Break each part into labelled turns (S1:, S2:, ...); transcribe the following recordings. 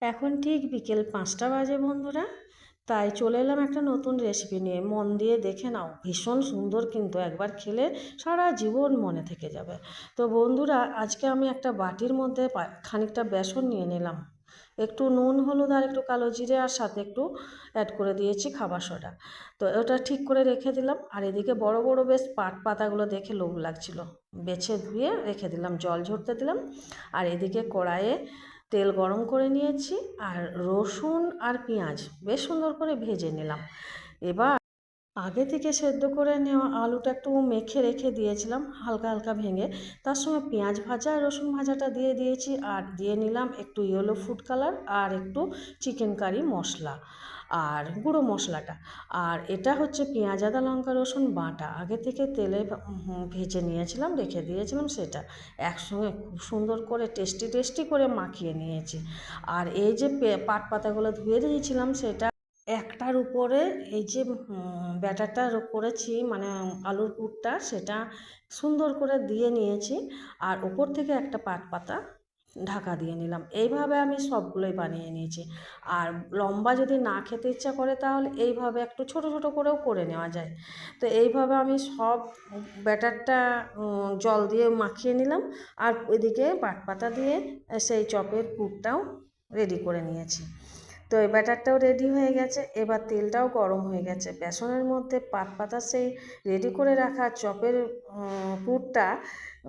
S1: এখন ঠিক বিকেল 5টা বাজে বন্ধুরা। তাই চলে এলাম একটা নতুন রেসিপি নিয়ে। মন দিয়ে দেখে নাও, ভীষণ সুন্দর, কিন্তু একবার খেলে সারা জীবন মনে থেকে যাবে। তো বন্ধুরা, আজকে আমি একটা বাটির মধ্যে খানিকটা বেসন নিয়ে নিলাম, একটু নুন, হলুদ আর একটু কালো জিরে, আর সাথে একটু অ্যাড করে দিয়েছি খাবার সোডা। তো ওটা ঠিক করে রেখে দিলাম। আর এদিকে বড় বড় বেশ পাতাগুলো দেখে লোভ লাগছিল, বেছে ধুয়ে রেখে দিলাম, জল ঝরতে দিলাম। আর এদিকে কড়াইয়ে তেল গরম করে নিয়েছি, আর রসুন আর পেঁয়াজ বেশ সুন্দর করে ভেজে নিলাম। এবার আগে থেকে সেদ্ধ করে নেওয়া আলুটা একটু মেখে রেখে দিয়েছিলাম হালকা হালকা ভেঙে, তার সঙ্গে পেঁয়াজ ভাজা আর রসুন ভাজাটা দিয়ে দিয়েছি, আর দিয়ে নিলাম একটু ইয়েলো ফুড কালার আর একটু চিকেন কারি মশলা আর গুঁড়ো মশলাটা। আর এটা হচ্ছে পেঁয়াজ আদা লঙ্কা রসুন বাটা, আগে থেকে তেলে ভেজে নিয়েছিলাম, রেখে দিয়েছিলাম, সেটা একসঙ্গে খুব সুন্দর করে টেস্টি টেস্টি করে মাখিয়ে নিয়েছি। আর এই যে পাতাগুলো ধুয়ে দিয়েছিলাম, সেটা একটার উপরে এই যে ব্যাটারটা করেছি, মানে আলুর পুরটা, সেটা সুন্দর করে দিয়ে নিয়েছি। আর উপর থেকে একটা পাতা ঢাকা দিয়ে নিলাম। এইভাবে আমি সবগুলোই বানিয়ে নিয়েছি। আর লম্বা যদি না খেতে ইচ্ছা করে, তাহলে এইভাবে একটু ছোট ছোট করেও করে নেওয়া যায়। তো এইভাবে আমি সব ব্যাটারটা জল দিয়ে মাখিয়ে নিলাম। আর ওইদিকে পাতা দিয়ে সেই চপের পুরটাও রেডি করে নিয়েছি। তো এই ব্যাটারটাও রেডি হয়ে গেছে। এবার তেলটাও গরম হয়ে গেছে। বেসনের মধ্যে পাতা সেই রেডি করে রাখা চপের পুরটা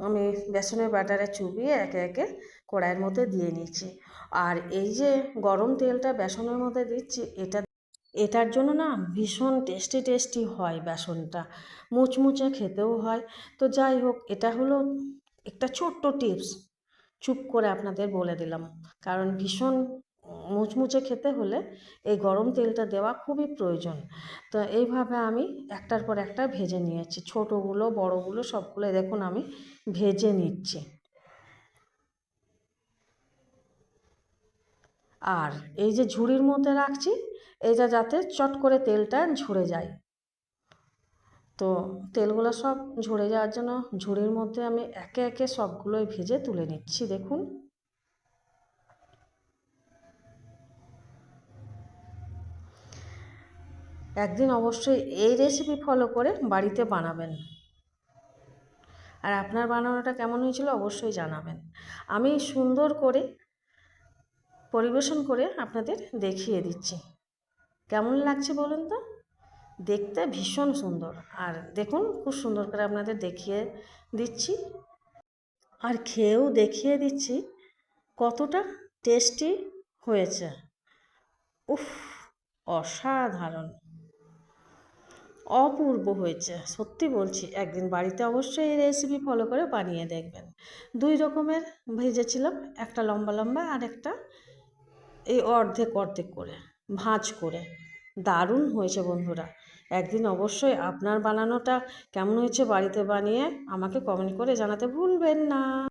S1: আমি বেসনের ব্যাটারে চুবিয়ে একে একে কড়াইয়ের মধ্যে দিয়ে নিচ্ছি। আর এই যে গরম তেলটা বেসনের মধ্যে দিচ্ছি, এটার জন্য না ভীষণ টেস্টি টেস্টি হয় বেসনটা, মুচমুচে খেতেও হয়। তো যাই হোক, এটা হলো একটা ছোট্ট টিপস, চুপ করে আপনাদের বলে দিলাম, কারণ ভীষণ মুচমুচে খেতে হলে এই গরম তেলটা দেওয়া খুবই প্রয়োজন। তো এইভাবে আমি একটার পর একটা ভেজে নিয়েছি, ছোটোগুলো বড়গুলো সবগুলো দেখুন আমি ভেজে নিচ্ছি। আর এই যে ঝুড়ির মধ্যে রাখছি, এটা যাতে চট করে তেলটা ঝরে যায়। তো তেলগুলো সব ঝরে যাওয়ার জন্য ঝুড়ির মধ্যে আমি একে একে সবগুলোই ভেজে তুলে নিচ্ছি, দেখুন। একদিন অবশ্যই এই রেসিপি ফলো করে বাড়িতে বানাবেন, আর আপনার বানানোটা কেমন হয়েছিল অবশ্যই জানাবেন। আমি সুন্দর করে পরিবেশন করে আপনাদের দেখিয়ে দিচ্ছি, কেমন লাগছে বলুন তো। দেখতে ভীষণ সুন্দর, আর দেখুন খুব সুন্দর করে আপনাদের দেখিয়ে দিচ্ছি, আর খেয়েও দেখিয়ে দিচ্ছি কতটা টেস্টি হয়েছে। উফ, অসাধারণ, অপূর্ব হয়েছে, সত্যি বলছি। একদিন বাড়িতে অবশ্যই এই রেসিপি ফলো করে বানিয়ে দেখবেন। দুই রকমের ভেজেছিলাম, একটা লম্বা লম্বা আর একটা এই অর্ধেক অর্ধেক করে ভাঁজ করে। দারুণ হয়েছে বন্ধুরা। একদিন অবশ্যই আপনার বানানোটা কেমন হয়েছে বাড়িতে বানিয়ে আমাকে কমেন্ট করে জানাতে ভুলবেন না।